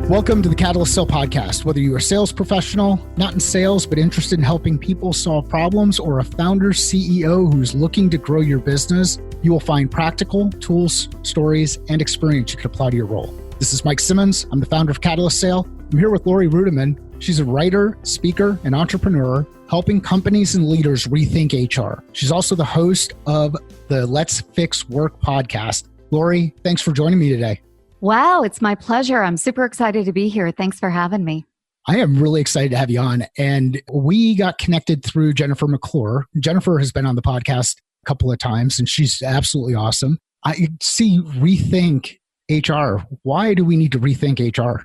Welcome to the Catalyst Sale Podcast. Whether you're a sales professional, not in sales, but interested in helping people solve problems, or a founder, CEO who's looking to grow your business, you will find practical tools, stories, and experience you can apply to your role. This is Mike Simmons. I'm the founder of Catalyst Sale. I'm here with Laurie Ruettimann. She's a writer, speaker, and entrepreneur, helping companies and leaders rethink HR. She's also the host of the Let's Fix Work podcast. Laurie, thanks for joining me today. Wow, it's my pleasure. I'm super excited to be here. Thanks for having me. I am really excited to have you on. And we got connected through Jennifer McClure. Jennifer has been on the podcast a couple of times, and she's absolutely awesome. I see rethink HR. Why do we need to rethink HR?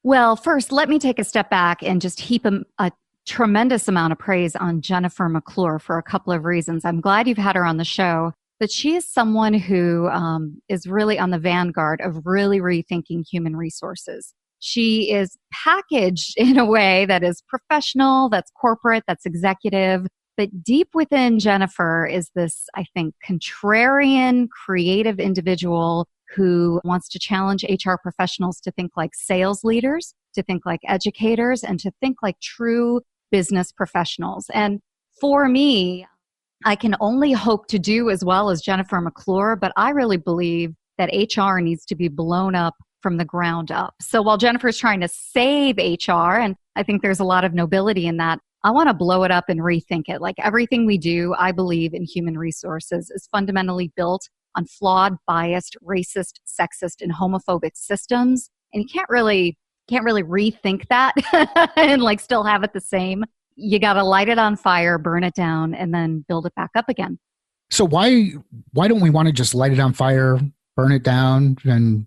Well, first, let me take a step back and just heap a tremendous amount of praise on Jennifer McClure for a couple of reasons. I'm glad you've had her on the show. But she is someone who is really on the vanguard of really rethinking human resources. She is packaged in a way that is professional, that's corporate, that's executive. But deep within Jennifer is this, I think, contrarian, creative individual who wants to challenge HR professionals to think like sales leaders, to think like educators, and to think like true business professionals. And for me, I can only hope to do as well as Jennifer McClure, but I really believe that HR needs to be blown up from the ground up. So while Jennifer's trying to save HR, and I think there's a lot of nobility in that, I want to blow it up and rethink it. Like everything we do, I believe in human resources is fundamentally built on flawed, biased, racist, sexist, and homophobic systems. And you can't really rethink that and like still have it the same. You got to light it on fire, burn it down, and then build it back up again. So why don't we want to just light it on fire, burn it down, and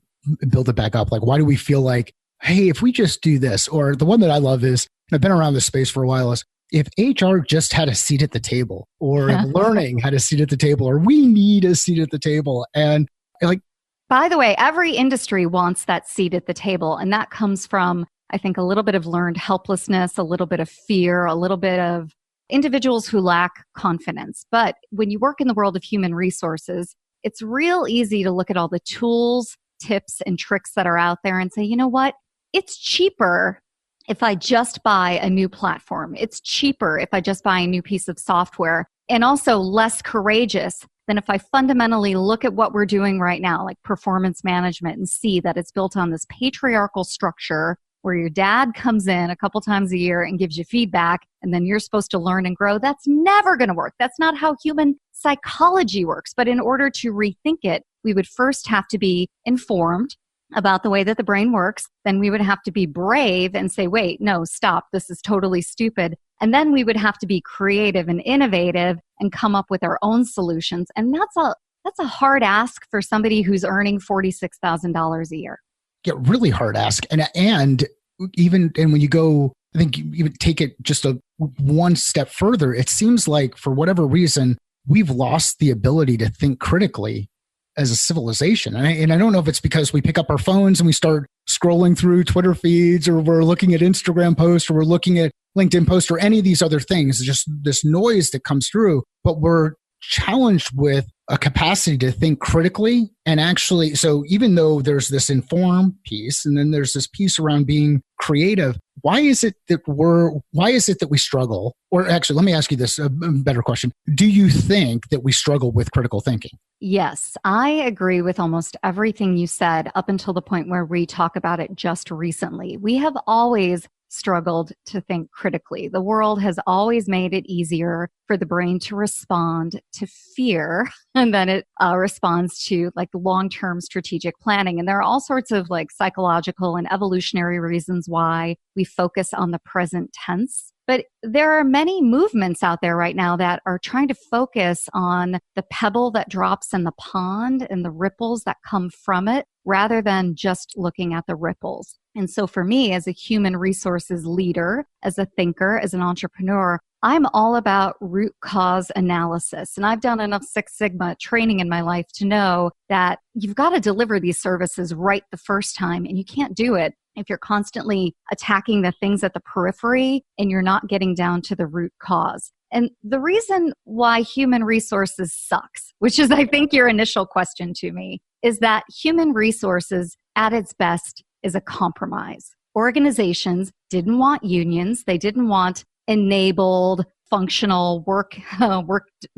build it back up? Like, why do we feel like, hey, if we just do this? Or the one that I love is, and I've been around this space for a while, is if HR just had a seat at the table, or if learning had a seat at the table, or we need a seat at the table. And like, by the way, every industry wants that seat at the table. And that comes from, I think, a little bit of learned helplessness, a little bit of fear, a little bit of individuals who lack confidence. But when you work in the world of human resources, it's real easy to look at all the tools, tips, and tricks that are out there and say, you know what? It's cheaper if I just buy a new platform. It's cheaper if I just buy a new piece of software, and also less courageous than if I fundamentally look at what we're doing right now, like performance management, and see that it's built on this patriarchal structure where your dad comes in a couple times a year and gives you feedback, and then you're supposed to learn and grow. That's never going to work. That's not how human psychology works. But in order to rethink it, we would first have to be informed about the way that the brain works. Then we would have to be brave and say, wait, no, stop. This is totally stupid. And then we would have to be creative and innovative and come up with our own solutions. And that's a hard ask for somebody who's earning $46,000 a year. Get really hard ask. And when you go, I think you would take it just one step further. It seems like for whatever reason, we've lost the ability to think critically as a civilization. And I don't know if it's because we pick up our phones and we start scrolling through Twitter feeds, or we're looking at Instagram posts, or we're looking at LinkedIn posts, or any of these other things. It's just this noise that comes through, but we're challenged with a capacity to think critically. And actually, so even though there's this inform piece, and then there's this piece around being creative, why is it that we struggle? Or actually, let me ask you this, a better question. Do you think that we struggle with critical thinking? Yes, I agree with almost everything you said up until the point where we talk about it just recently. We have always struggled to think critically. The world has always made it easier for the brain to respond to fear, and then it responds to like long-term strategic planning. And there are all sorts of like psychological and evolutionary reasons why we focus on the present tense. But there are many movements out there right now that are trying to focus on the pebble that drops in the pond and the ripples that come from it, rather than just looking at the ripples. And so for me, as a human resources leader, as a thinker, as an entrepreneur, I'm all about root cause analysis. And I've done enough Six Sigma training in my life to know that you've got to deliver these services right the first time. And you can't do it if you're constantly attacking the things at the periphery and you're not getting down to the root cause. And the reason why human resources sucks, which is, I think, your initial question to me, is that human resources at its best is a compromise. organizations didn't want unions. They didn't want enabled, functional work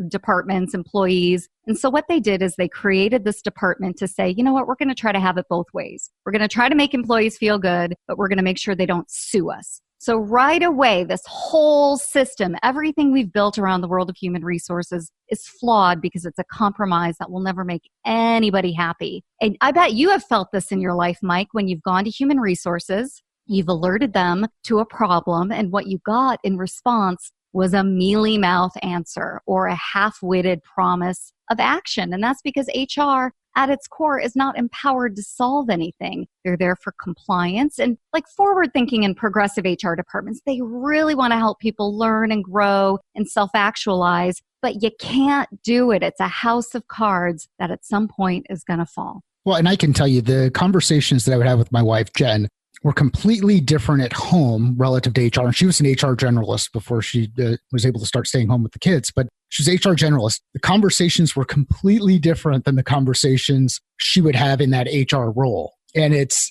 departments, employees. And so what they did is they created this department to say, you know what, we're going to try to have it both ways. We're going to try to make employees feel good, but we're going to make sure they don't sue us. So right away, this whole system, everything we've built around the world of human resources is flawed because it's a compromise that will never make anybody happy. And I bet you have felt this in your life, Mike, when you've gone to human resources, you've alerted them to a problem, and what you got in response was a mealy-mouthed answer or a half-witted promise of action. And that's because HR at its core is not empowered to solve anything. They're there for compliance, and like forward-thinking and progressive HR departments, they really want to help people learn and grow and self-actualize, but you can't do it. It's a house of cards that at some point is going to fall. Well, and I can tell you the conversations that I would have with my wife, Jen, were completely different at home relative to HR. And she was an HR generalist before she was able to start staying home with the kids. But she was HR generalist. The conversations were completely different than the conversations she would have in that HR role. And it's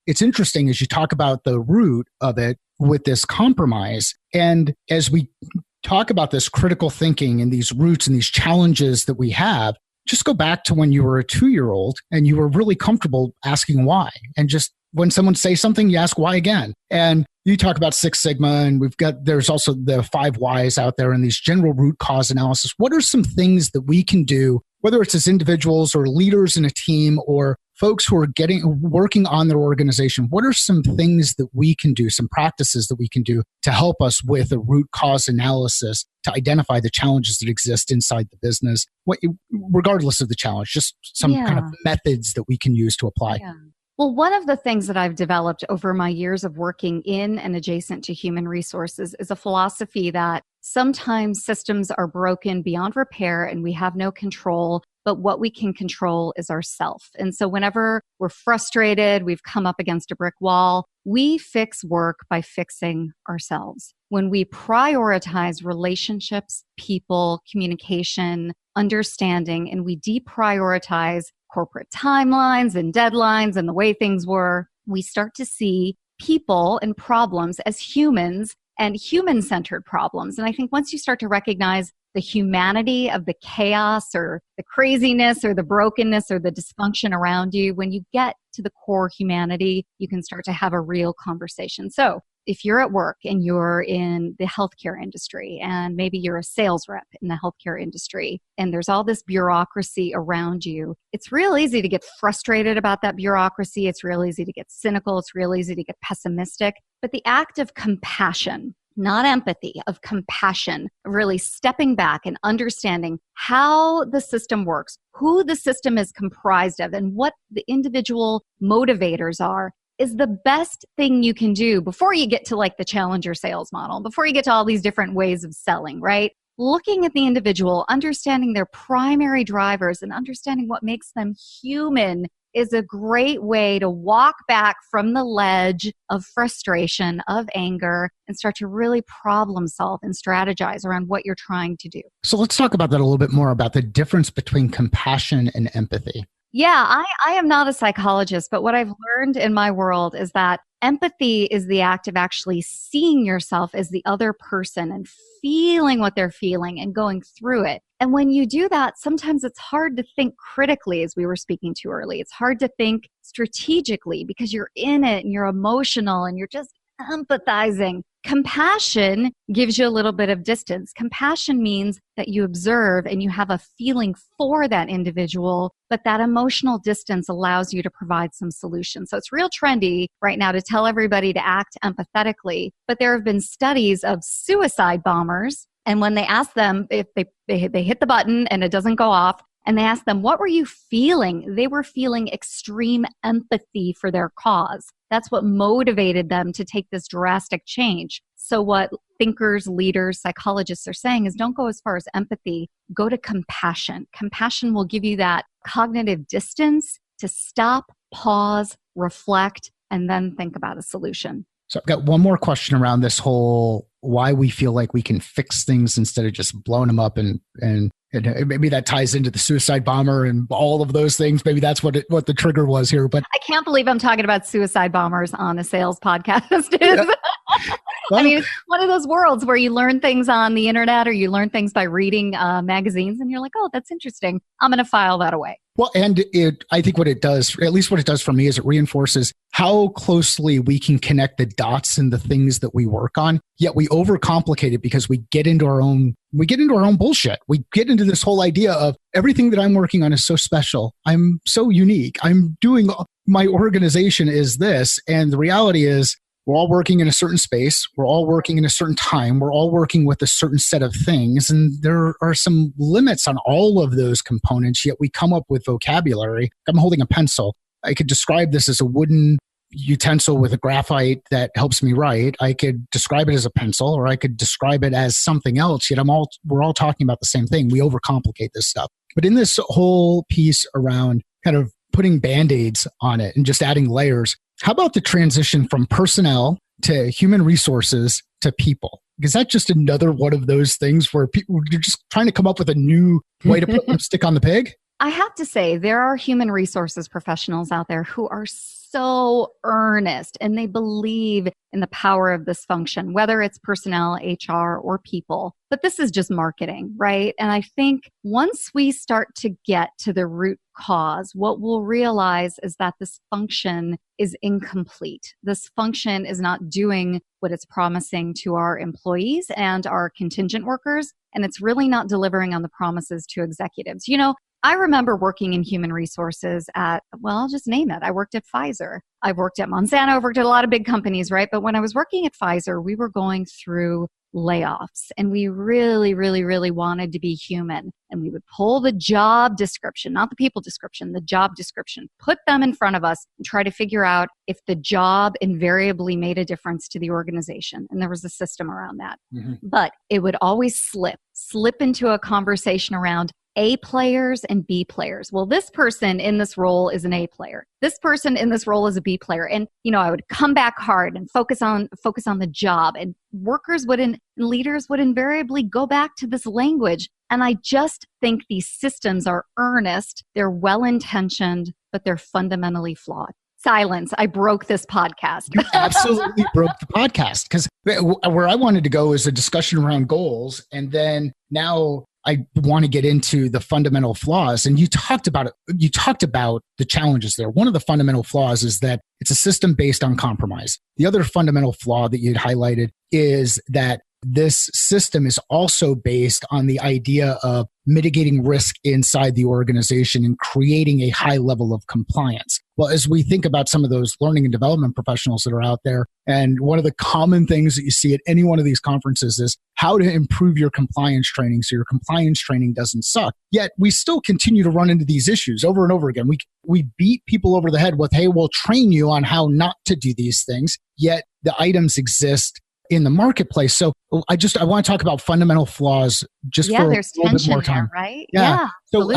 interesting as you talk about the root of it with this compromise. And as we talk about this critical thinking and these roots and these challenges that we have, just go back to when you were a 2-year-old and you were really comfortable asking why. And just when someone says something, you ask why again. And you talk about Six Sigma, and there's also the 5 whys out there and these general root cause analysis. What are some things that we can do, whether it's as individuals or leaders in a team or folks who are working on their organization? What are some things that we can do, some practices that we can do to help us with a root cause analysis to identify the challenges that exist inside the business, regardless of the challenge, just some kind of methods that we can use to apply? Yeah. Well, one of the things that I've developed over my years of working in and adjacent to human resources is a philosophy that sometimes systems are broken beyond repair and we have no control, but what we can control is ourself. And so whenever we're frustrated, we've come up against a brick wall, we fix work by fixing ourselves. When we prioritize relationships, people, communication, understanding, and we deprioritize corporate timelines and deadlines and the way things were, we start to see people and problems as humans and human-centered problems. And I think once you start to recognize the humanity of the chaos or the craziness or the brokenness or the dysfunction around you, when you get to the core humanity, you can start to have a real conversation. So if you're at work and you're in the healthcare industry and maybe you're a sales rep in the healthcare industry and there's all this bureaucracy around you, it's real easy to get frustrated about that bureaucracy. It's real easy to get cynical. It's real easy to get pessimistic. But the act of compassion, not empathy, of compassion, of really stepping back and understanding how the system works, who the system is comprised of, and what the individual motivators are, is the best thing you can do before you get to like the challenger sales model, before you get to all these different ways of selling, right? Looking at the individual, understanding their primary drivers and understanding what makes them human is a great way to walk back from the ledge of frustration, of anger, and start to really problem solve and strategize around what you're trying to do. So let's talk about that a little bit more, about the difference between compassion and empathy. Yeah, I am not a psychologist, but what I've learned in my world is that empathy is the act of actually seeing yourself as the other person and feeling what they're feeling and going through it. And when you do that, sometimes it's hard to think critically, as we were speaking to early. It's hard to think strategically because you're in it and you're emotional and you're just empathizing. Compassion gives you a little bit of distance. Compassion means that you observe and you have a feeling for that individual, but that emotional distance allows you to provide some solutions. So it's real trendy right now to tell everybody to act empathetically, but there have been studies of suicide bombers, and when they ask them if they hit the button and it doesn't go off, and they asked them, what were you feeling? They were feeling extreme empathy for their cause. That's what motivated them to take this drastic change. So what thinkers, leaders, psychologists are saying is don't go as far as empathy, go to compassion. Compassion will give you that cognitive distance to stop, pause, reflect, and then think about a solution. So I've got one more question around this whole why we feel like we can fix things instead of just blowing them up and And maybe that ties into the suicide bomber and all of those things. Maybe that's what the trigger was here. But I can't believe I'm talking about suicide bombers on a sales podcast. Yeah. Well, I mean, it's one of those worlds where you learn things on the internet or you learn things by reading magazines and you're like, oh, that's interesting. I'm going to file that away. Well, and I think what it does, at least what it does for me, is it reinforces how closely we can connect the dots in the things that we work on. Yet we overcomplicate it because we get into our own bullshit. We get into this whole idea of everything that I'm working on is so special. I'm so unique. My organization is this. And the reality is, we're all working in a certain space. We're all working in a certain time. We're all working with a certain set of things. And there are some limits on all of those components, yet we come up with vocabulary. I'm holding a pencil. I could describe this as a wooden utensil with a graphite that helps me write. I could describe it as a pencil, or I could describe it as something else, yet we're all talking about the same thing. We overcomplicate this stuff. But in this whole piece around kind of putting Band-Aids on it and just adding layers, how about the transition from personnel to human resources to people? Because that's just another one of those things where you're just trying to come up with a new way to put lipstick on the pig. I have to say, there are human resources professionals out there who are so earnest and they believe in the power of this function, whether it's personnel, HR, or people. But this is just marketing, right? And I think once we start to get to the root cause, what we'll realize is that this function is incomplete. This function is not doing what it's promising to our employees and our contingent workers, and it's really not delivering on the promises to executives. I remember working in human resources I'll just name it. I worked at Pfizer. I've worked at Monsanto. I've worked at a lot of big companies, right? But when I was working at Pfizer, we were going through layoffs and we really, really, really wanted to be human. And we would pull the job description, not the people description, the job description, put them in front of us and try to figure out if the job invariably made a difference to the organization. And there was a system around that. Mm-hmm. But it would always slip into a conversation around A players and B players. Well, this person in this role is an A player. This person in this role is a B player. And, I would come back hard and focus on the job, and leaders would invariably go back to this language. And I just think these systems are earnest. They're well-intentioned, but they're fundamentally flawed. Silence. I broke this podcast. You absolutely broke the podcast, because where I wanted to go is a discussion around goals. And then now I want to get into the fundamental flaws. And you talked about it. You talked about the challenges there. One of the fundamental flaws is that it's a system based on compromise. The other fundamental flaw that you'd highlighted is that this system is also based on the idea of mitigating risk inside the organization and creating a high level of compliance. Well, as we think about some of those learning and development professionals that are out there, and one of the common things that you see at any one of these conferences is how to improve your compliance training so your compliance training doesn't suck. Yet we still continue to run into ththese issues over and over again. We beat people over the head with, hey, we'll train you on how not to do these things, yet the items exist in the marketplace. So I want to talk about fundamental flaws just for a little bit more time. There, right? Yeah. So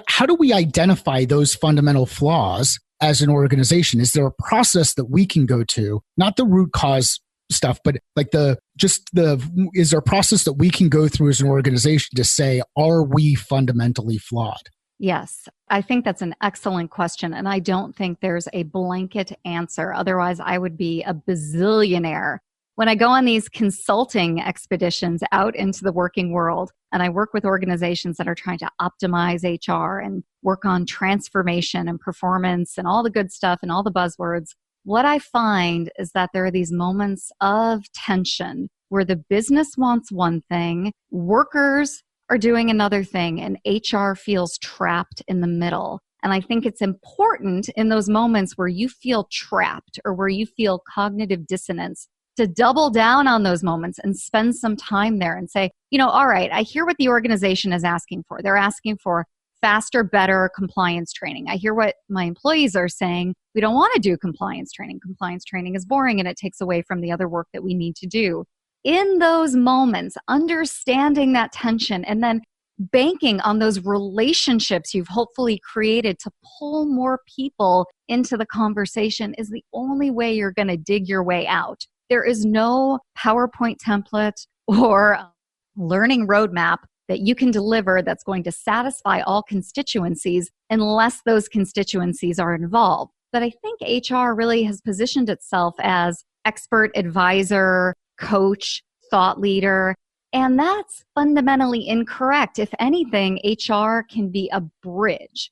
how do we identify those fundamental flaws as an organization? Is there a process that we can go to, not the root cause stuff, but like is there a process that we can go through as an organization to say, are we fundamentally flawed? Yes, I think that's an excellent question. And I don't think there's a blanket answer. Otherwise, I would be a bazillionaire. When I go on these consulting expeditions out into the working world, and I work with organizations that are trying to optimize HR and work on transformation and performance and all the good stuff and all the buzzwords, what I find is that there are these moments of tension where the business wants one thing, workers are doing another thing, and HR feels trapped in the middle. And I think it's important in those moments where you feel trapped or where you feel cognitive dissonance to double down on those moments and spend some time there and say, all right, I hear what the organization is asking for. They're asking for faster, better compliance training. I hear what my employees are saying. We don't want to do compliance training. Compliance training is boring and it takes away from the other work that we need to do. In those moments, understanding that tension and then banking on those relationships you've hopefully created to pull more people into the conversation is the only way you're going to dig your way out. There is no PowerPoint template or learning roadmap that you can deliver that's going to satisfy all constituencies unless those constituencies are involved. But I think HR really has positioned itself as expert, advisor, coach, thought leader. And that's fundamentally incorrect. If anything, HR can be a bridge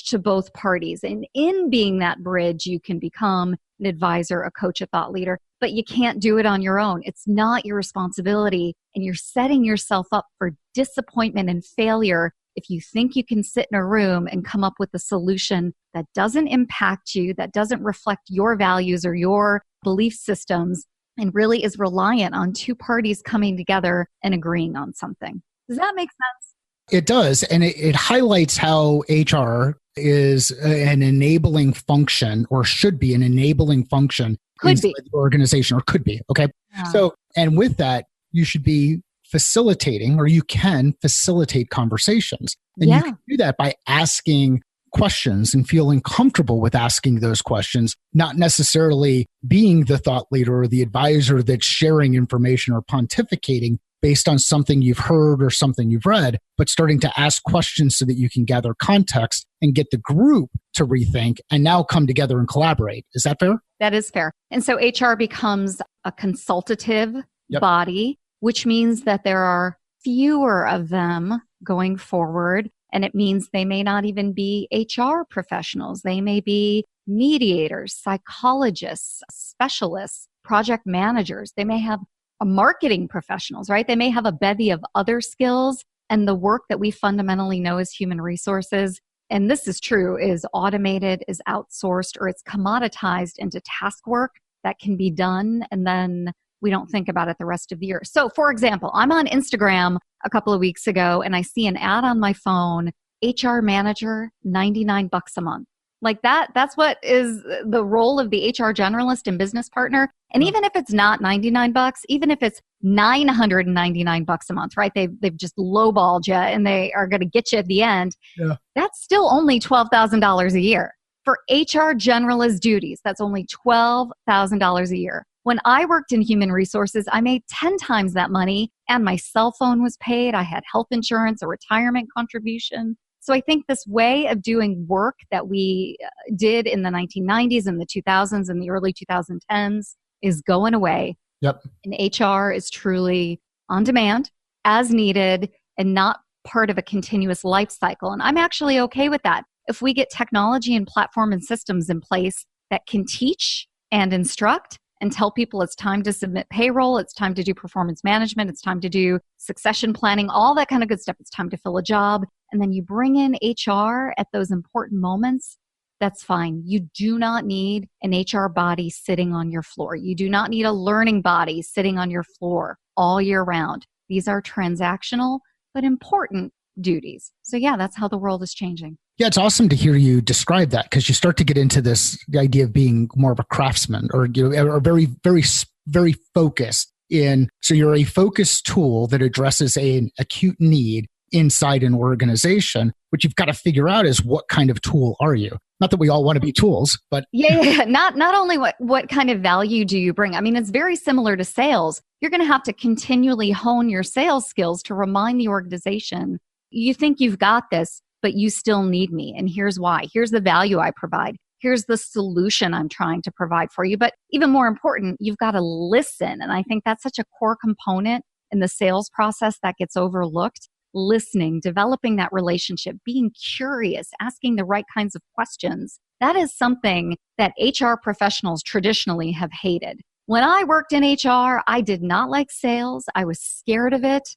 to both parties. And in being that bridge, you can become an advisor, a coach, a thought leader, but you can't do it on your own. It's not your responsibility. And you're setting yourself up for disappointment and failure if you think you can sit in a room and come up with a solution that doesn't impact you, that doesn't reflect your values or your belief systems, and really is reliant on two parties coming together and agreeing on something. Does that make sense? It does. And it highlights how HR is an enabling function, or should be an enabling function Could be. the organization, or could be. Okay. Yeah. So, and with that, you should be facilitating, or you can facilitate conversations. And you can do that by asking questions and feeling comfortable with asking those questions, not necessarily being the thought leader or the advisor that's sharing information or pontificating based on something you've heard or something you've read, but starting to ask questions so that you can gather context and get the group to rethink and now come together and collaborate. Is that fair? That is fair. And so HR becomes a consultative body, which means that there are fewer of them going forward. And it means they may not even be HR professionals. They may be mediators, psychologists, specialists, project managers. They may have marketing professionals, right? They may have a bevy of other skills. And the work that we fundamentally know as human resources, and this is true, is automated, is outsourced, or it's commoditized into task work that can be done. And then we don't think about it the rest of the year. So for example, I'm on Instagram a couple of weeks ago and I see an ad on my phone, HR manager, $99 a month. Like that's what is the role of the HR generalist and business partner. And even if it's not $99, even if it's $999 a month, right? They've just lowballed you and they are going to get you at the end. Yeah. That's still only $12,000 a year. For HR generalist duties, that's only $12,000 a year. When I worked in human resources, I made 10 times that money and my cell phone was paid. I had health insurance, a retirement contribution. So I think this way of doing work that we did in the 1990s and the 2000s and the early 2010s is going away. Yep. And HR is truly on demand, as needed, and not part of a continuous life cycle. And I'm actually okay with that. If we get technology and platform and systems in place that can teach and instruct and tell people it's time to submit payroll, it's time to do performance management, it's time to do succession planning, all that kind of good stuff. It's time to fill a job. And then you bring in HR at those important moments, that's fine. You do not need an HR body sitting on your floor. You do not need a learning body sitting on your floor all year round. These are transactional but important duties. So yeah, that's how the world is changing. Yeah, it's awesome to hear you describe that, because you start to get into this idea of being more of a craftsman, or or very, very, very focused in. So you're a focused tool that addresses an acute need inside an organization. What you've got to figure out is, what kind of tool are you? Not that we all want to be tools, but yeah. Not only what kind of value do you bring? I mean, it's very similar to sales. You're going to have to continually hone your sales skills to remind the organization, you think you've got this, but you still need me. And here's why. Here's the value I provide. Here's the solution I'm trying to provide for you. But even more important, you've got to listen. And I think that's such a core component in the sales process that gets overlooked. Listening, developing that relationship, being curious, asking the right kinds of questions. That is something that HR professionals traditionally have hated. When I worked in HR, I did not like sales. I was scared of it.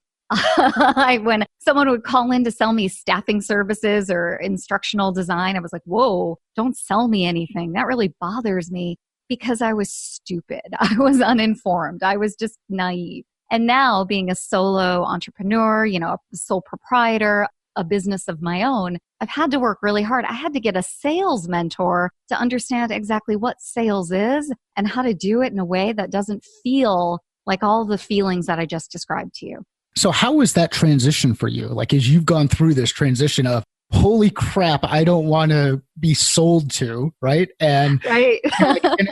When someone would call in to sell me staffing services or instructional design, I was like, whoa, don't sell me anything. That really bothers me, because I was stupid. I was uninformed. I was just naive. And now, being a solo entrepreneur, a sole proprietor, a business of my own, I've had to work really hard. I had to get a sales mentor to understand exactly what sales is and how to do it in a way that doesn't feel like all the feelings that I just described to you. So how was that transition for you? Like, as you've gone through this transition of, holy crap, I don't want to be sold to, right? And Right.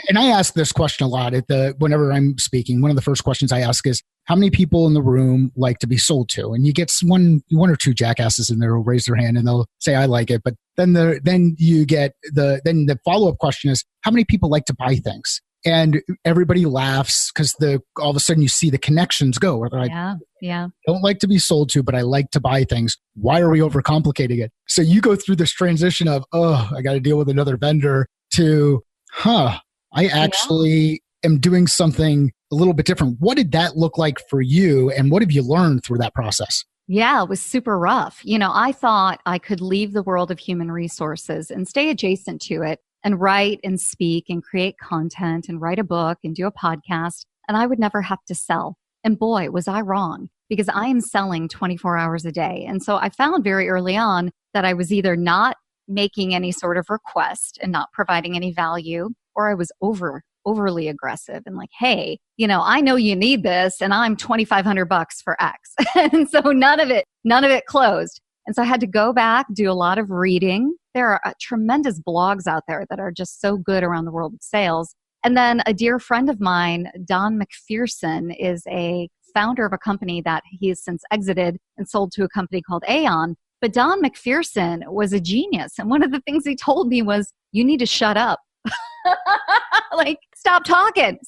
and I ask this question a lot whenever I'm speaking. One of the first questions I ask is, how many people in the room like to be sold to? And you get one or two jackasses in there who'll raise their hand and they'll say, I like it. But then the follow-up question is, how many people like to buy things? And everybody laughs because all of a sudden you see the connections go. Where they're like, yeah. Don't like to be sold to, but I like to buy things. Why are we overcomplicating it? So you go through this transition of, I got to deal with another vendor to, I actually am doing something a little bit different. What did that look like for you? And what have you learned through that process? Yeah, it was super rough. I thought I could leave the world of human resources and stay adjacent to it and write and speak and create content and write a book and do a podcast, and I would never have to sell. And boy, was I wrong, because I am selling 24 hours a day. And so I found very early on that I was either not making any sort of request and not providing any value, or I was overly aggressive and like, hey, I know you need this and I'm $2,500 for X. And so none of it closed. And so I had to go back, do a lot of reading. There are tremendous blogs out there that are just so good around the world of sales. And then a dear friend of mine, Don McPherson, is a founder of a company that he has since exited and sold to a company called Aon. But Don McPherson was a genius. And one of the things he told me was, you need to shut up. Like, stop talking.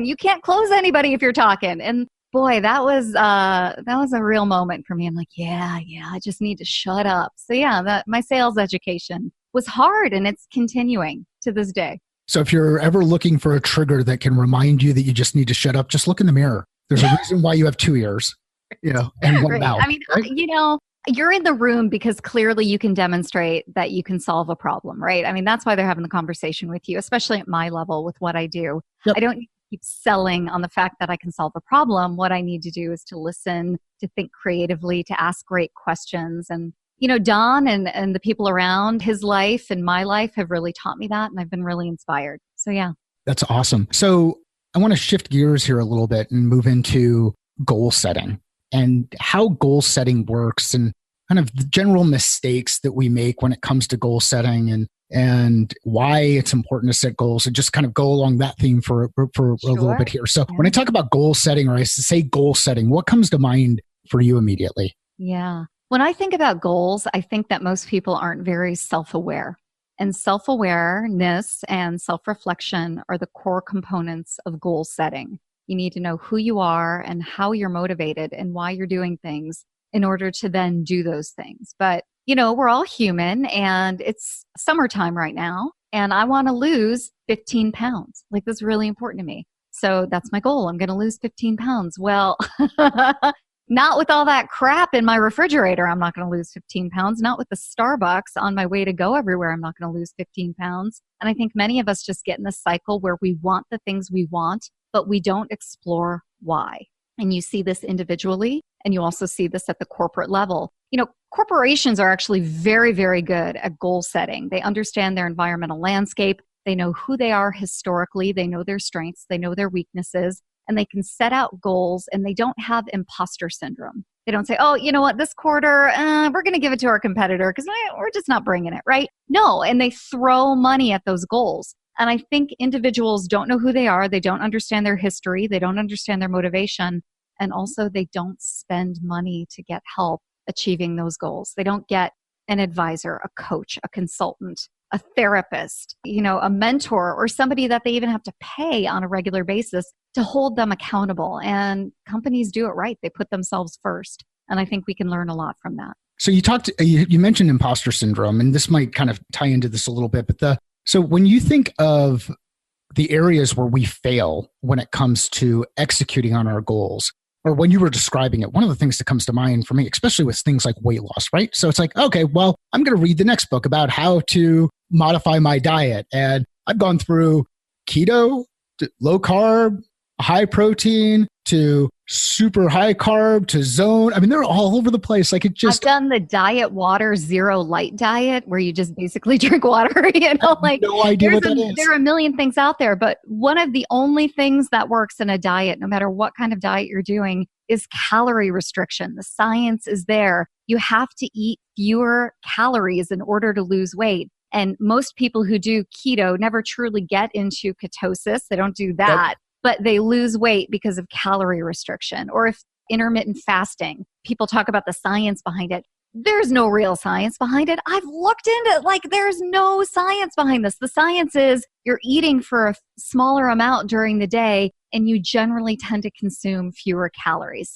You can't close anybody if you're talking. And boy, that was a real moment for me. I'm like, yeah, I just need to shut up. So yeah, my sales education was hard, and it's continuing to this day. So if you're ever looking for a trigger that can remind you that you just need to shut up, just look in the mirror. There's a reason why you have two ears, and one mouth. I mean, right? You're in the room because clearly you can demonstrate that you can solve a problem, right? I mean, that's why they're having the conversation with you, especially at my level with what I do. Yep. I don't need to keep selling on the fact that I can solve a problem. What I need to do is to listen, to think creatively, to ask great questions. And, Don and the people around his life and my life have really taught me that. And I've been really inspired. So yeah. That's awesome. So I want to shift gears here a little bit and move into goal setting and how goal setting works and kind of the general mistakes that we make when it comes to goal setting and why it's important to set goals, and just kind of go along that theme for a little bit here. So when I talk about goal setting, or I say goal setting, what comes to mind for you immediately? Yeah. When I think about goals, I think that most people aren't very self-aware. And self-awareness and self-reflection are the core components of goal setting. You need to know who you are and how you're motivated and why you're doing things in order to then do those things. But, we're all human, and it's summertime right now, and I want to lose 15 pounds. Like, that's really important to me. So that's my goal. I'm going to lose 15 pounds. Well, not with all that crap in my refrigerator. I'm not going to lose 15 pounds. Not with the Starbucks on my way to go everywhere. I'm not going to lose 15 pounds. And I think many of us just get in this cycle where we want the things we want, but we don't explore why. And you see this individually, and you also see this at the corporate level. Corporations are actually very, very good at goal setting. They understand their environmental landscape. They know who they are historically. They know their strengths. They know their weaknesses. And they can set out goals, and they don't have imposter syndrome. They don't say, oh, you know what, this quarter, we're going to give it to our competitor because we're just not bringing it, right? No, and they throw money at those goals. And I think individuals don't know who they are. They don't understand their history. They don't understand their motivation. And also, they don't spend money to get help achieving those goals. They don't get an advisor, a coach, a consultant, a therapist, a mentor, or somebody that they even have to pay on a regular basis to hold them accountable. And companies do it right. They put themselves first. And I think we can learn a lot from that. So you mentioned imposter syndrome, and this might kind of tie into this a little bit, but so when you think of the areas where we fail when it comes to executing on our goals, or when you were describing it, one of the things that comes to mind for me, especially with things like weight loss, right? So it's like, okay, well, I'm going to read the next book about how to modify my diet. And I've gone through keto, to low carb, high protein, to super high carb, to zone. I mean, they're all over the place. Like, I've done the diet water zero light diet where you just basically drink water, like no idea what that is. There are a million things out there, but one of the only things that works in a diet, no matter what kind of diet you're doing, is calorie restriction. The science is there. You have to eat fewer calories in order to lose weight. And most people who do keto never truly get into ketosis. They don't do that, but they lose weight because of calorie restriction. Or if intermittent fasting, people talk about the science behind it. There's no real science behind it. I've looked into it. Like, there's no science behind this. The science is you're eating for a smaller amount during the day, and you generally tend to consume fewer calories.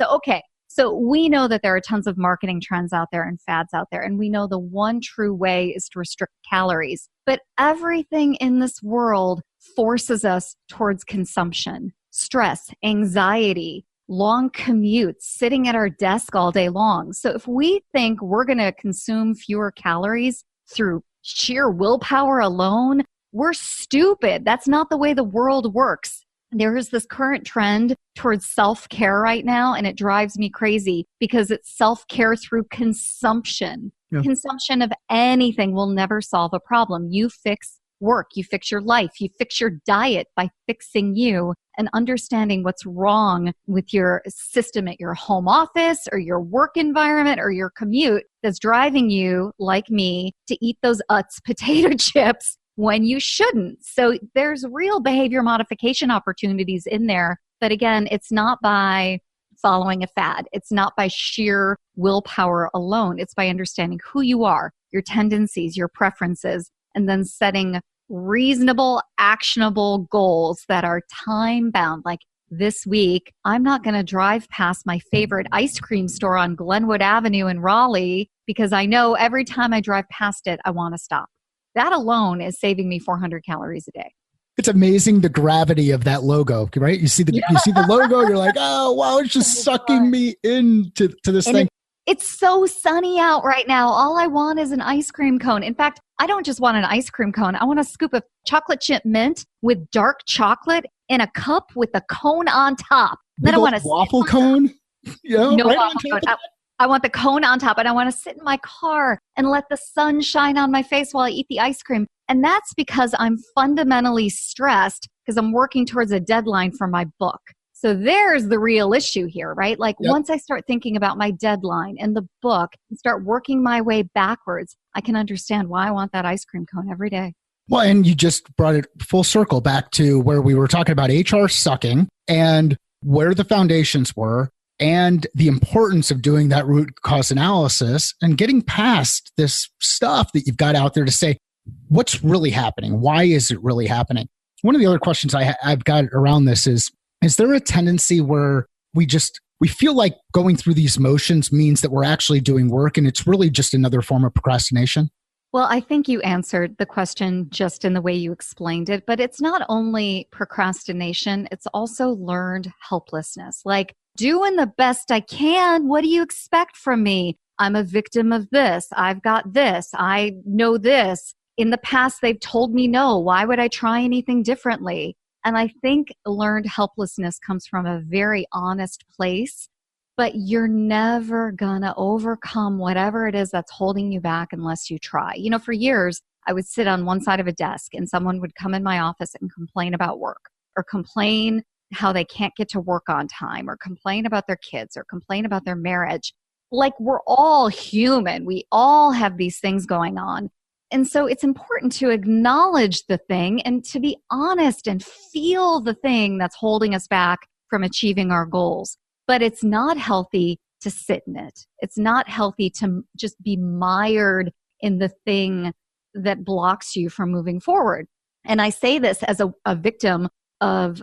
So we know that there are tons of marketing trends out there and fads out there, and we know the one true way is to restrict calories. But everything in this world forces us towards consumption, stress, anxiety, long commutes, sitting at our desk all day long. So if we think we're going to consume fewer calories through sheer willpower alone, we're stupid. That's not the way the world works. There is this current trend towards self-care right now, and it drives me crazy because it's self-care through consumption. Yeah. Consumption of anything will never solve a problem. You fix work, you fix your life, you fix your diet by fixing you and understanding what's wrong with your system at your home office or your work environment or your commute that's driving you, like me, to eat those Utz potato chips when you shouldn't. So there's real behavior modification opportunities in there. But again, it's not by following a fad. It's not by sheer willpower alone. It's by understanding who you are, your tendencies, your preferences, and then setting reasonable, actionable goals that are time bound. Like this week, I'm not going to drive past my favorite ice cream store on Glenwood Avenue in Raleigh because I know every time I drive past it, I want to stop. That alone is saving me 400 calories a day. It's amazing the gravity of that logo, right? You see the logo, you're like, oh wow, it's just sucking me into this thing. It's so sunny out right now. All I want is an ice cream cone. In fact, I don't just want an ice cream cone. I want a scoop of chocolate chip mint with dark chocolate in a cup with the cone on top. Then I want a waffle cone. No waffle cone. I want the cone on top, and I want to sit in my car and let the sun shine on my face while I eat the ice cream. And that's because I'm fundamentally stressed because I'm working towards a deadline for my book. So there's the real issue here, right? Like once I start thinking about my deadline and the book and start working my way backwards, I can understand why I want that ice cream cone every day. Well, and you just brought it full circle back to where we were talking about HR sucking and where the foundations were and the importance of doing that root cause analysis and getting past this stuff that you've got out there to say, what's really happening? Why is it really happening? One of the other questions I've got around this is there a tendency where we feel like going through these motions means that we're actually doing work and it's really just another form of procrastination? Well, I think you answered the question just in the way you explained it, but it's not only procrastination, it's also learned helplessness. Like doing the best I can. What do you expect from me? I'm a victim of this. I've got this. I know this. In the past, they've told me no. Why would I try anything differently? And I think learned helplessness comes from a very honest place, but you're never gonna overcome whatever it is that's holding you back unless you try. You know, for years, I would sit on one side of a desk and someone would come in my office and complain about work or complain how they can't get to work on time or complain about their kids or complain about their marriage. Like we're all human. We all have these things going on. And so it's important to acknowledge the thing and to be honest and feel the thing that's holding us back from achieving our goals. But it's not healthy to sit in it. It's not healthy to just be mired in the thing that blocks you from moving forward. And I say this as a victim of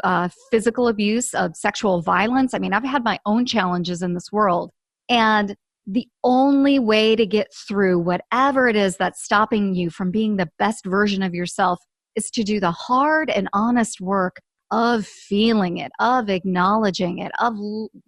physical abuse, of sexual violence. I mean, I've had my own challenges in this world. And the only way to get through whatever it is that's stopping you from being the best version of yourself is to do the hard and honest work of feeling it, of acknowledging it, of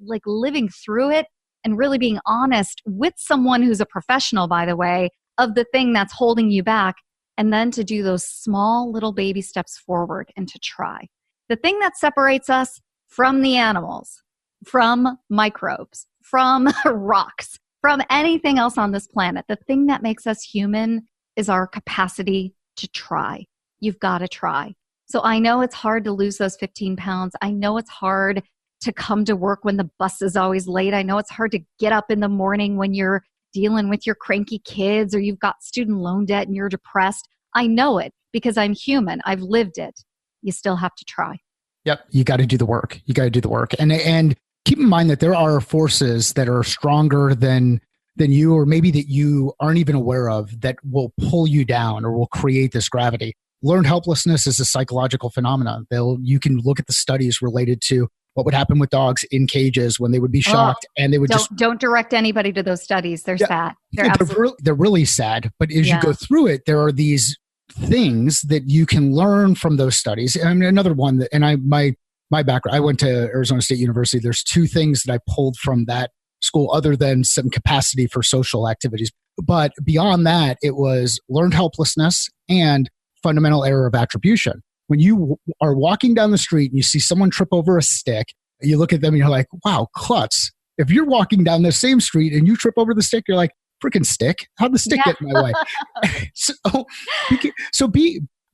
like living through it and really being honest with someone who's a professional, by the way, of the thing that's holding you back, and then to do those small little baby steps forward and to try. The thing that separates us from the animals, from microbes, from rocks, from anything else on this planet, the thing that makes us human is our capacity to try. You've got to try. So I know it's hard to lose those 15 pounds. I know it's hard to come to work when the bus is always late. I know it's hard to get up in the morning when you're dealing with your cranky kids or you've got student loan debt and you're depressed. I know it because I'm human. I've lived it. You still have to try. Yep. You got to do the work. You got to do the work. And keep in mind that there are forces that are stronger than you, or maybe that you aren't even aware of, that will pull you down or will create this gravity. Learned helplessness is a psychological phenomenon. Mm-hmm. You can look at the studies related to what would happen with dogs in cages when they would be shocked, and they would don't direct anybody to those studies. They're sad. They're really sad. But as you go through it, there are these things that you can learn from those studies. I mean, another one that, and my background, I went to Arizona State University. There's two things that I pulled from that school other than some capacity for social activities. But beyond that, it was learned helplessness and fundamental error of attribution. When you are walking down the street and you see someone trip over a stick, you look at them and you're like, wow, klutz. If you're walking down the same street and you trip over the stick, you're like, freaking stick. How'd the stick get in my way?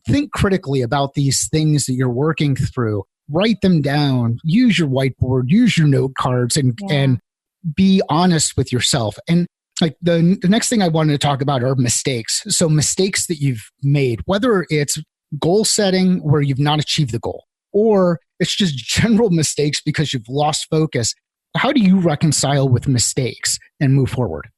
Think critically about these things that you're working through. Write them down. Use your whiteboard. Use your note cards, and be honest with yourself. And like the next thing I wanted to talk about are mistakes. So mistakes that you've made, whether it's goal setting where you've not achieved the goal, or it's just general mistakes because you've lost focus. How do you reconcile with mistakes and move forward?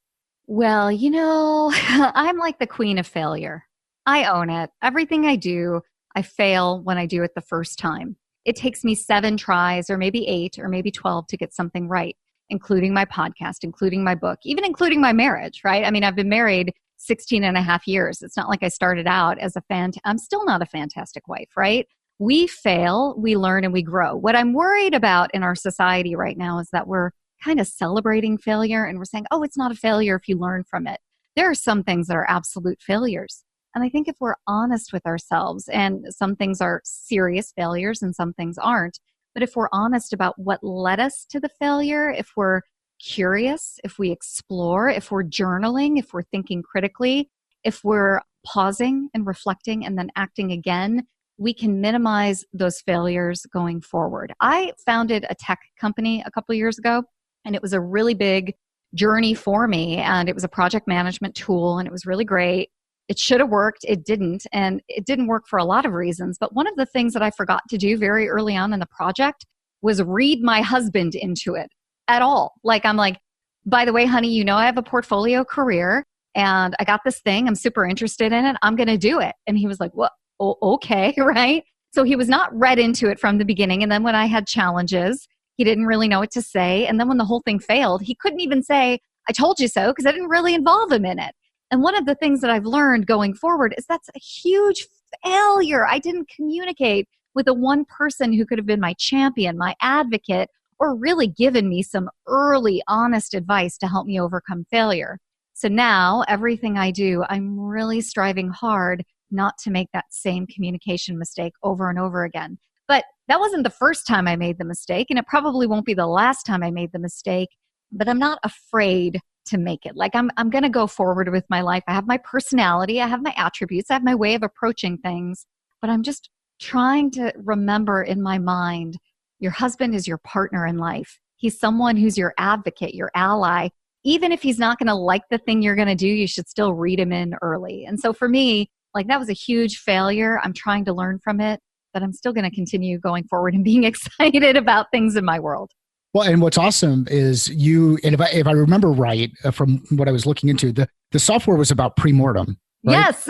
Well, I'm like the queen of failure. I own it. Everything I do, I fail when I do it the first time. It takes me 7 tries or maybe 8 or maybe 12 to get something right, including my podcast, including my book, even including my marriage, right? I mean, I've been married 16 and a half years. It's not like I started out as I'm still not a fantastic wife, right? We fail, we learn, and we grow. What I'm worried about in our society right now is that we're kind of celebrating failure and we're saying, oh, it's not a failure if you learn from it. There are some things that are absolute failures. And I think if we're honest with ourselves, and some things are serious failures and some things aren't, but if we're honest about what led us to the failure, if we're curious, if we explore, if we're journaling, if we're thinking critically, if we're pausing and reflecting and then acting again, we can minimize those failures going forward. I founded a tech company a couple of years ago, and it was a really big journey for me. And it was a project management tool, and it was really great. It should have worked. It didn't. And it didn't work for a lot of reasons. But one of the things that I forgot to do very early on in the project was read my husband into it at all. I'm like, by the way, honey, I have a portfolio career and I got this thing. I'm super interested in it. I'm going to do it. And he was like, well, okay, right? So he was not read into it from the beginning. And then when I had challenges, he didn't really know what to say. And then when the whole thing failed, he couldn't even say, I told you so, because I didn't really involve him in it. And one of the things that I've learned going forward is that's a huge failure. I didn't communicate with the one person who could have been my champion, my advocate, or really given me some early, honest advice to help me overcome failure. So now everything I do, I'm really striving hard not to make that same communication mistake over and over again. But that wasn't the first time I made the mistake, and it probably won't be the last time I made the mistake, but I'm not afraid to make it. I'm going to go forward with my life. I have my personality, I have my attributes, I have my way of approaching things, but I'm just trying to remember in my mind, your husband is your partner in life. He's someone who's your advocate, your ally. Even if he's not going to like the thing you're going to do, you should still read him in early. And so for me, that was a huge failure. I'm trying to learn from it, but I'm still going to continue going forward and being excited about things in my world. Well, and what's awesome is and if I remember right from what I was looking into, the software was about premortem. Right? Yes.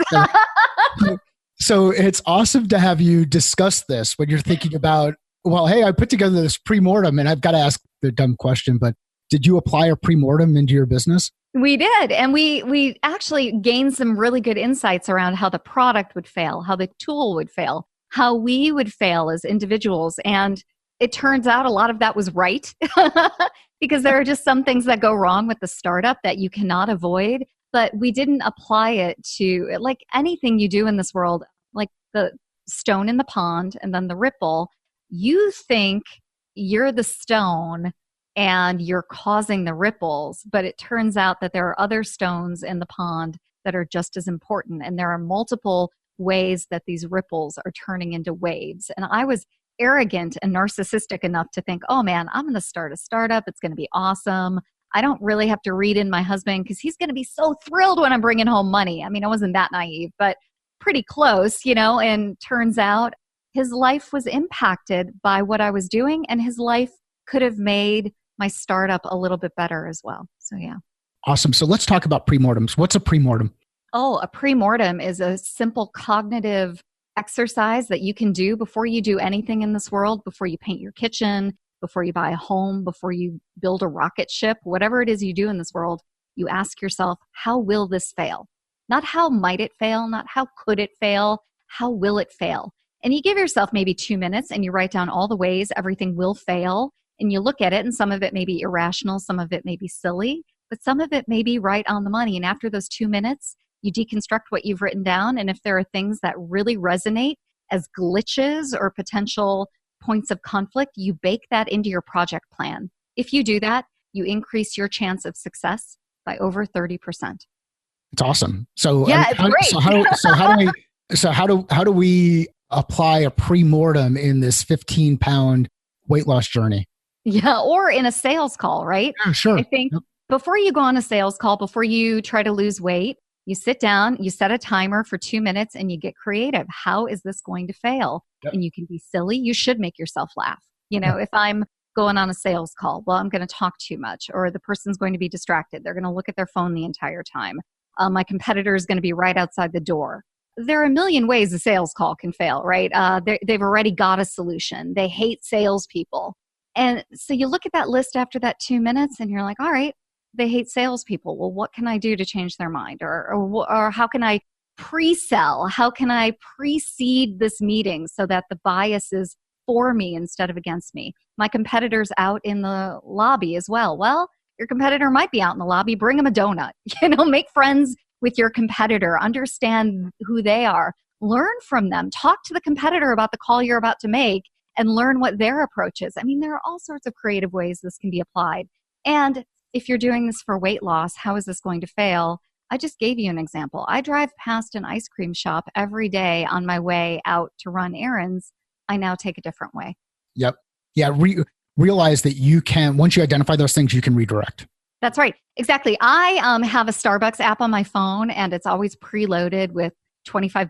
So it's awesome to have you discuss this when you're thinking about, well, hey, I put together this premortem, and I've got to ask the dumb question, but did you apply a premortem into your business? We did. And we actually gained some really good insights around how the product would fail, how the tool would fail, how we would fail as individuals. And it turns out a lot of that was right because there are just some things that go wrong with the startup that you cannot avoid. But we didn't apply it to anything you do in this world, like the stone in the pond and then the ripple. You think you're the stone and you're causing the ripples, but it turns out that there are other stones in the pond that are just as important. And there are multiple ways that these ripples are turning into waves. And I was arrogant and narcissistic enough to think, oh man, I'm going to start a startup. It's going to be awesome. I don't really have to read in my husband because he's going to be so thrilled when I'm bringing home money. I mean, I wasn't that naive, but pretty close, and turns out his life was impacted by what I was doing, and his life could have made my startup a little bit better as well. So, yeah. Awesome. So let's talk about premortems. What's a premortem? Oh, a premortem is a simple cognitive exercise that you can do before you do anything in this world, before you paint your kitchen, before you buy a home, before you build a rocket ship, whatever it is you do in this world, you ask yourself, how will this fail? Not how might it fail, not how could it fail, how will it fail? And you give yourself maybe 2 minutes and you write down all the ways everything will fail. And you look at it, and some of it may be irrational, some of it may be silly, but some of it may be right on the money. And after those 2 minutes, you deconstruct what you've written down. And if there are things that really resonate as glitches or potential points of conflict, you bake that into your project plan. If you do that, you increase your chance of success by over 30%. It's awesome. So yeah, it's great. How do we apply a premortem in this 15-pound weight loss journey? Yeah, or in a sales call, right? Yeah, sure. I think before you go on a sales call, before you try to lose weight, you sit down, you set a timer for 2 minutes, and you get creative. How is this going to fail? Yep. And you can be silly. You should make yourself laugh. If I'm going on a sales call, well, I'm going to talk too much, or the person's going to be distracted. They're going to look at their phone the entire time. My competitor is going to be right outside the door. There are a million ways a sales call can fail, right? They've already got a solution. They hate salespeople. And so you look at that list after that 2 minutes and you're like, all right, they hate salespeople. Well, what can I do to change their mind? Or how can I pre-sell? How can I precede this meeting so that the bias is for me instead of against me? My competitor's out in the lobby as well. Well, your competitor might be out in the lobby. Bring them a donut. Make friends with your competitor. Understand who they are. Learn from them. Talk to the competitor about the call you're about to make and learn what their approach is. I mean, there are all sorts of creative ways this can be applied. And if you're doing this for weight loss, how is this going to fail? I just gave you an example. I drive past an ice cream shop every day on my way out to run errands. I now take a different way. Yep. Yeah. Realize that you can, once you identify those things, you can redirect. That's right. Exactly. I have a Starbucks app on my phone, and it's always preloaded with $25.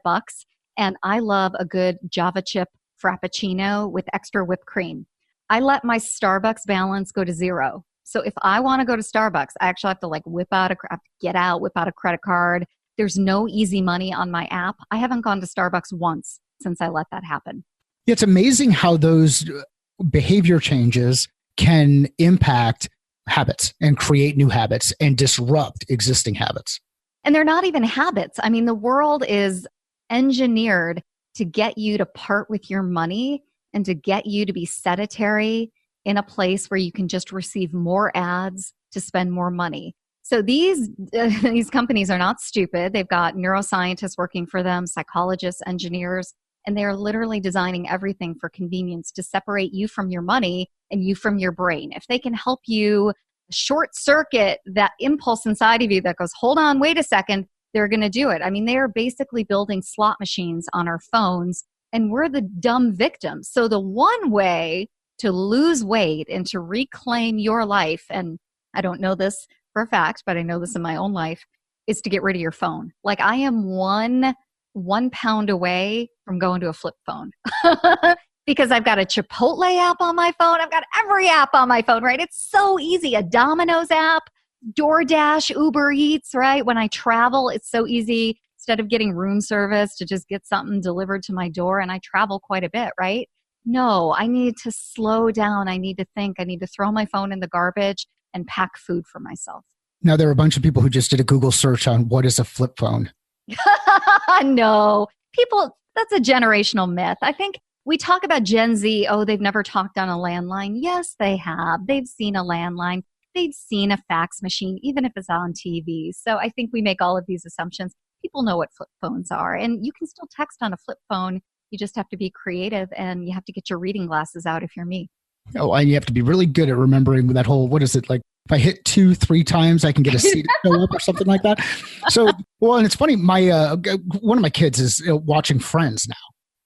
And I love a good Java chip Frappuccino with extra whipped cream. I let my Starbucks balance go to zero. So if I want to go to Starbucks, I actually have to whip out a credit card. There's no easy money on my app. I haven't gone to Starbucks once since I let that happen. It's amazing how those behavior changes can impact habits and create new habits and disrupt existing habits. And they're not even habits. I mean, the world is engineered to get you to part with your money and to get you to be sedentary in a place where you can just receive more ads to spend more money. So these companies are not stupid. They've got neuroscientists working for them, psychologists, engineers, and they're literally designing everything for convenience to separate you from your money and you from your brain. If they can help you short circuit that impulse inside of you that goes, hold on, wait a second, they're going to do it. I mean, they are basically building slot machines on our phones, and we're the dumb victims. So the one way to lose weight and to reclaim your life, and I don't know this for a fact, but I know this in my own life, is to get rid of your phone. I am one pound away from going to a flip phone because I've got a Chipotle app on my phone. I've got every app on my phone, right? It's so easy. A Domino's app, DoorDash, Uber Eats, right? When I travel, it's so easy instead of getting room service to just get something delivered to my door. And I travel quite a bit, right? No, I need to slow down. I need to think. I need to throw my phone in the garbage and pack food for myself. Now, there are a bunch of people who just did a Google search on what is a flip phone. No, people, that's a generational myth. I think we talk about Gen Z. Oh, they've never talked on a landline. Yes, they have. They've seen a landline. They've seen a fax machine, even if it's on TV. So I think we make all of these assumptions. People know what flip phones are, and you can still text on a flip phone. You just have to be creative, and you have to get your reading glasses out if you're me. Oh, and you have to be really good at remembering that whole, what is it, like if I hit 2-3 times, I can get a seat to show up or something like that. So, well, and it's funny, my one of my kids is watching Friends now.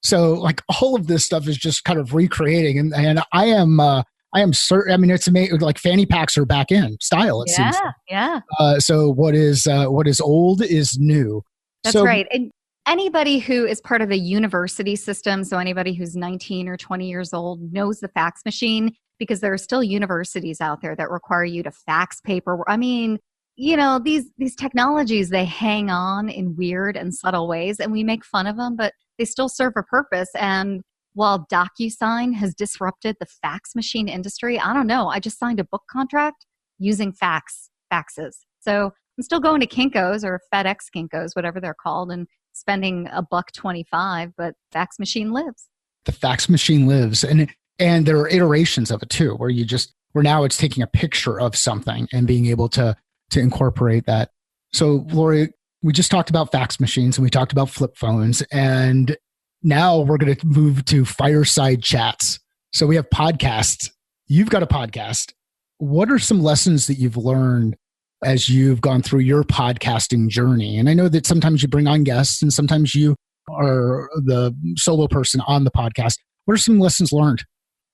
So like all of this stuff is just kind of recreating. And I am certain, I mean, it's amazing. Like fanny packs are back in style, it seems. Yeah. So what is old is new. That's So right. And anybody who is part of a university system, so anybody who's 19 or 20 years old knows the fax machine, because there are still universities out there that require you to fax paper. I mean, these technologies, they hang on in weird and subtle ways, and we make fun of them, but they still serve a purpose. And while DocuSign has disrupted the fax machine industry, I don't know. I just signed a book contract using faxes. So I'm still going to Kinko's or FedEx Kinko's, whatever they're called, and spending $1.25, but fax machine lives. the fax machine lives, and there are iterations of it too, where now it's taking a picture of something and being able to incorporate that. So Laurie, we just talked about fax machines and we talked about flip phones, and now we're going to move to fireside chats. So we have podcasts. You've got a podcast. What are some lessons that you've learned as you've gone through your podcasting journey? And I know that sometimes you bring on guests and sometimes you are the solo person on the podcast. What are some lessons learned?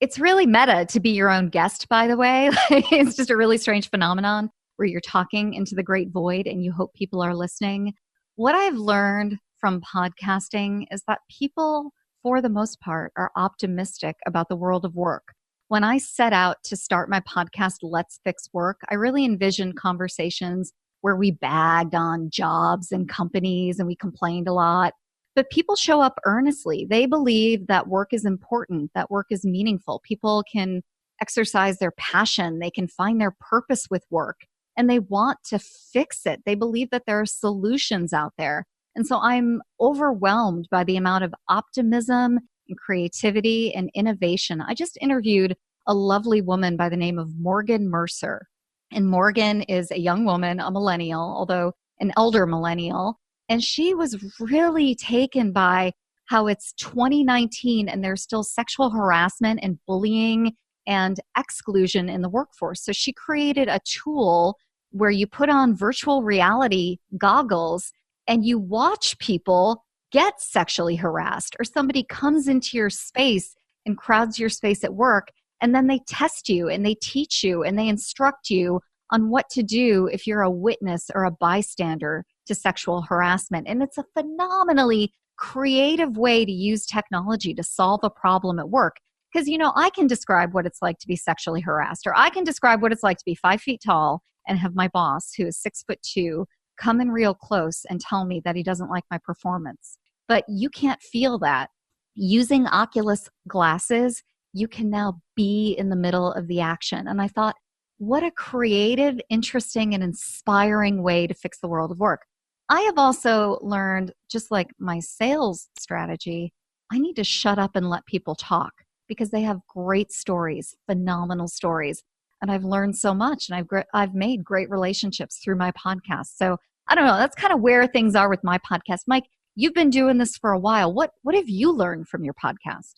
It's really meta to be your own guest, by the way. It's just a really strange phenomenon where you're talking into the great void and you hope people are listening. What I've learned from podcasting is that people, for the most part, are optimistic about the world of work. When I set out to start my podcast, Let's Fix Work, I really envisioned conversations where we bagged on jobs and companies and we complained a lot. But people show up earnestly. They believe that work is important, that work is meaningful. People can exercise their passion. They can find their purpose with work, and they want to fix it. They believe that there are solutions out there. And so I'm overwhelmed by the amount of optimism and creativity and innovation. I just interviewed a lovely woman by the name of Morgan Mercer. And Morgan is a young woman, a millennial, although an elder millennial. And she was really taken by how it's 2019 and there's still sexual harassment and bullying and exclusion in the workforce. So she created a tool where you put on virtual reality goggles and you watch people get sexually harassed, or somebody comes into your space and crowds your space at work, and then they test you and they teach you and they instruct you on what to do if you're a witness or a bystander to sexual harassment. And it's a phenomenally creative way to use technology to solve a problem at work. Because, I can describe what it's like to be sexually harassed, or I can describe what it's like to be 5 feet tall and have my boss, who is 6'2", come in real close and tell me that he doesn't like my performance. But you can't feel that. Using Oculus glasses, you can now be in the middle of the action. And I thought, what a creative, interesting, and inspiring way to fix the world of work. I have also learned, just like my sales strategy, I need to shut up and let people talk because they have great stories, phenomenal stories. And I've learned so much, and I've made great relationships through my podcast. So I don't know, that's kind of where things are with my podcast. Mike, you've been doing this for a while. What have you learned from your podcast?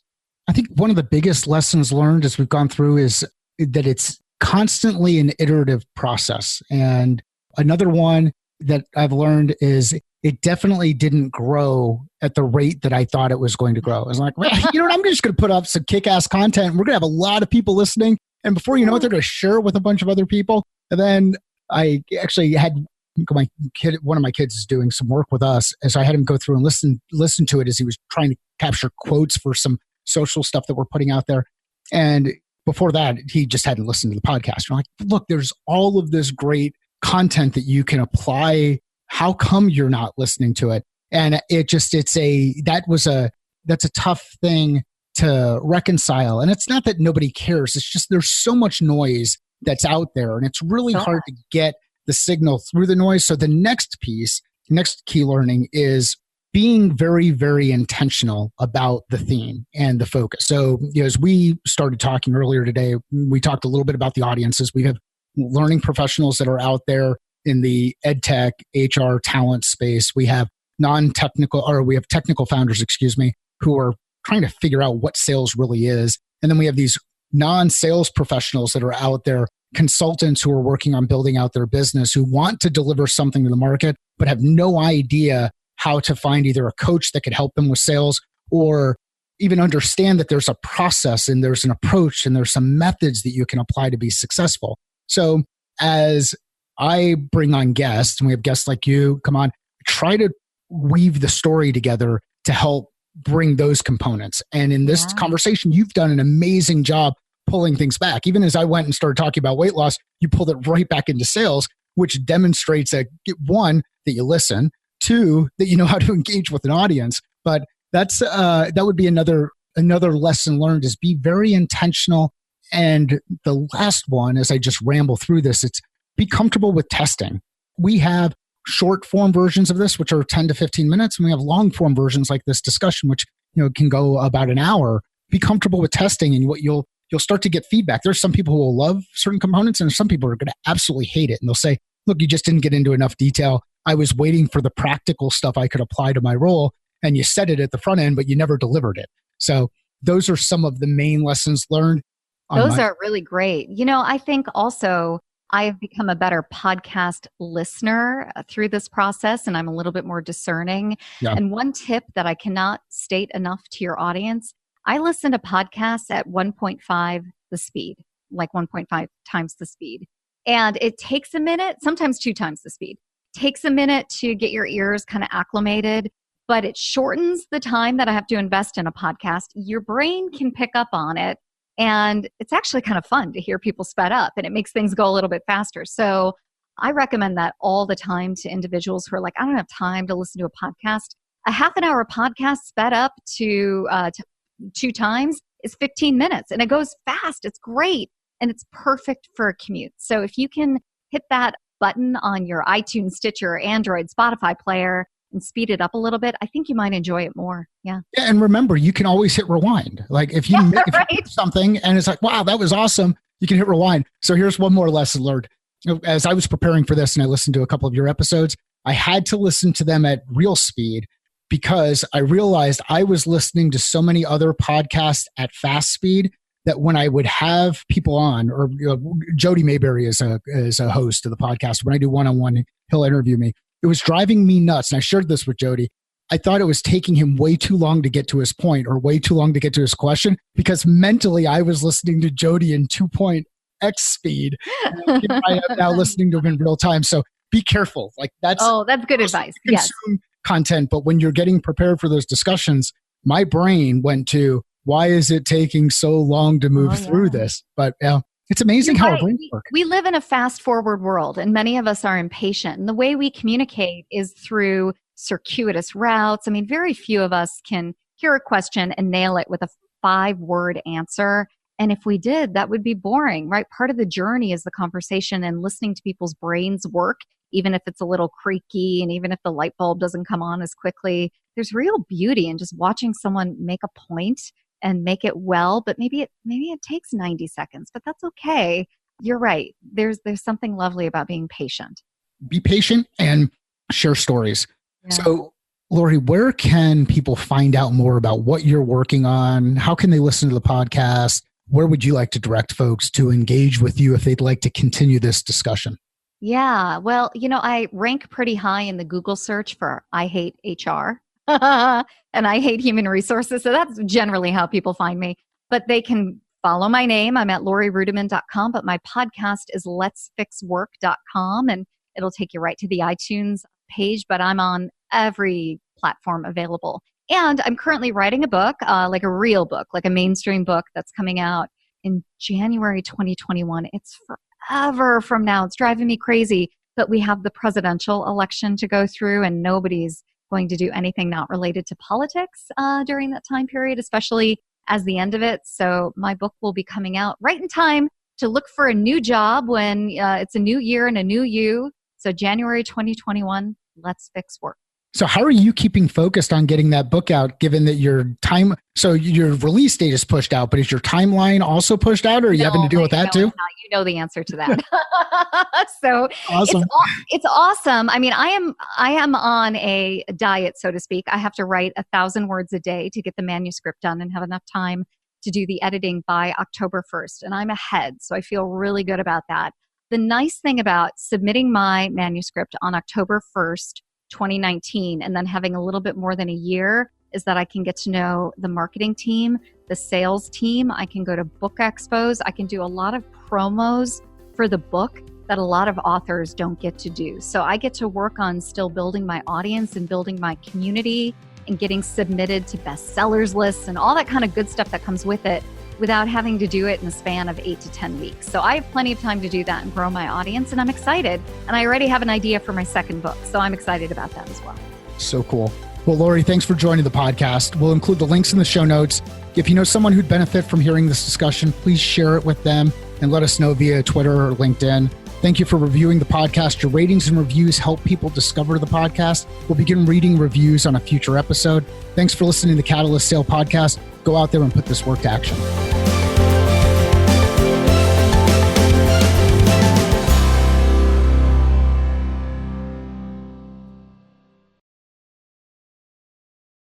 I think one of the biggest lessons learned as we've gone through is that it's constantly an iterative process. And another one that I've learned is it definitely didn't grow at the rate that I thought it was going to grow. I was like, well, you know what? I'm just going to put up some kick-ass content. We're going to have a lot of people listening. And before you know it, they're going to share it with a bunch of other people. And then I actually had one of my kids is doing some work with us. And so I had him go through and listen to it as he was trying to capture quotes for some social stuff that we're putting out there. And before that, he just hadn't listened to the podcast. We're like, look, there's all of this great content that you can apply. How come you're not listening to it? And that's a tough thing to reconcile. And it's not that nobody cares. It's just there's so much noise that's out there, and it's really hard to get the signal through the noise. So the next key learning is being very, very intentional about the theme and the focus. So as we started talking earlier today, we talked a little bit about the audiences. We have learning professionals that are out there in the ed tech, HR, talent space. We have technical founders, who are trying to figure out what sales really is. And then we have these non-sales professionals that are out there, consultants who are working on building out their business, who want to deliver something to the market, but have no idea how to find either a coach that could help them with sales or even understand that there's a process and there's an approach and there's some methods that you can apply to be successful. So as I bring on guests, and we have guests like you come on, try to weave the story together to help bring those components. And in this conversation, you've done an amazing job pulling things back. Even as I went and started talking about weight loss, you pulled it right back into sales, which demonstrates that, one, that you listen, two, that you know how to engage with an audience. But that would be another lesson learned, is be very intentional. And the last one, as I just ramble through this, it's be comfortable with testing. We have short form versions of this, which are 10 to 15 minutes. And we have long form versions like this discussion, which, can go about an hour. Be comfortable with testing, and what you'll start to get feedback. There's some people who will love certain components, and some people are going to absolutely hate it. And they'll say, look, you just didn't get into enough detail. I was waiting for the practical stuff I could apply to my role, and you said it at the front end, but you never delivered it. So those are some of the main lessons learned. Those are really great. I think also I have become a better podcast listener through this process, and I'm a little bit more discerning. Yeah. And one tip that I cannot state enough to your audience, I listen to podcasts at 1.5 the speed, like 1.5 times the speed. And it takes a minute, sometimes 2 times the speed. Takes a minute to get your ears kind of acclimated, but it shortens the time that I have to invest in a podcast. Your brain can pick up on it, and it's actually kind of fun to hear people sped up, and it makes things go a little bit faster. So I recommend that all the time to individuals who are like, I don't have time to listen to a podcast. A half an hour podcast sped up to 2 times is 15 minutes, and it goes fast. It's great, and it's perfect for a commute. So if you can hit that button on your iTunes, Stitcher, Android, Spotify player and speed it up a little bit, I think you might enjoy it more. Yeah. Yeah. And remember, you can always hit rewind. Like if you make something and it's like, wow, that was awesome, you can hit rewind. So here's one more lesson learned. As I was preparing for this and I listened to a couple of your episodes, I had to listen to them at real speed, because I realized I was listening to so many other podcasts at fast speed that when I would have people on, or Jody Mayberry is a host of the podcast. When I do one-on-one, he'll interview me. It was driving me nuts. And I shared this with Jody. I thought it was taking him way too long to get to his point, or way too long to get to his question, because mentally I was listening to Jody in 2.x speed. And I am now listening to him in real time. So be careful. Like that's good advice. Yes. Content. But when you're getting prepared for those discussions, my brain went to, why is it taking so long to move through this? But it's amazing how our brains work. We live in a fast forward world, and many of us are impatient. And the way we communicate is through circuitous routes. I mean, very few of us can hear a question and nail it with a 5-word answer. And if we did, that would be boring, right? Part of the journey is the conversation and listening to people's brains work, even if it's a little creaky and even if the light bulb doesn't come on as quickly. There's real beauty in just watching someone make a point and make it well, but maybe it takes 90 seconds, but that's okay. You're right. There's something lovely about being patient. Be patient and share stories. Yeah. So, Laurie, where can people find out more about what you're working on? How can they listen to the podcast? Where would you like to direct folks to engage with you if they'd like to continue this discussion? Yeah, well, I rank pretty high in the Google search for I hate HR. And I hate human resources. So that's generally how people find me. But they can follow my name. I'm at laurieruettimann.com, but my podcast is letsfixwork.com, and it'll take you right to the iTunes page. But I'm on every platform available. And I'm currently writing a book, like a real book, like a mainstream book that's coming out in January 2021. It's forever from now. It's driving me crazy. But we have the presidential election to go through, and nobody's going to do anything not related to politics during that time period, especially as the end of it. So my book will be coming out right in time to look for a new job when it's a new year and a new you. So January 2021, let's fix work. So how are you keeping focused on getting that book out, given that your release date is pushed out, but is your timeline also pushed out, or are you having to deal with that too? You know the answer to that. So awesome. It's awesome. I mean, I am on a diet, so to speak. I have to write 1,000 words a day to get the manuscript done and have enough time to do the editing by October 1st. And I'm ahead, so I feel really good about that. The nice thing about submitting my manuscript on October 1st, 2019, and then having a little bit more than a year is that I can get to know the marketing team, the sales team. I can go to book expos. I can do a lot of promos for the book that a lot of authors don't get to do. So I get to work on still building my audience and building my community and getting submitted to bestsellers lists and all that kind of good stuff that comes with it without having to do it in the span of 8 to 10 weeks. So I have plenty of time to do that and grow my audience, and I'm excited. And I already have an idea for my second book, so I'm excited about that as well. So cool. Well, Laurie, thanks for joining the podcast. We'll include the links in the show notes. If you know someone who'd benefit from hearing this discussion, please share it with them and let us know via Twitter or LinkedIn. Thank you for reviewing the podcast. Your ratings and reviews help people discover the podcast. We'll begin reading reviews on a future episode. Thanks for listening to the Catalyst Sale Podcast. Go out there and put this work to action.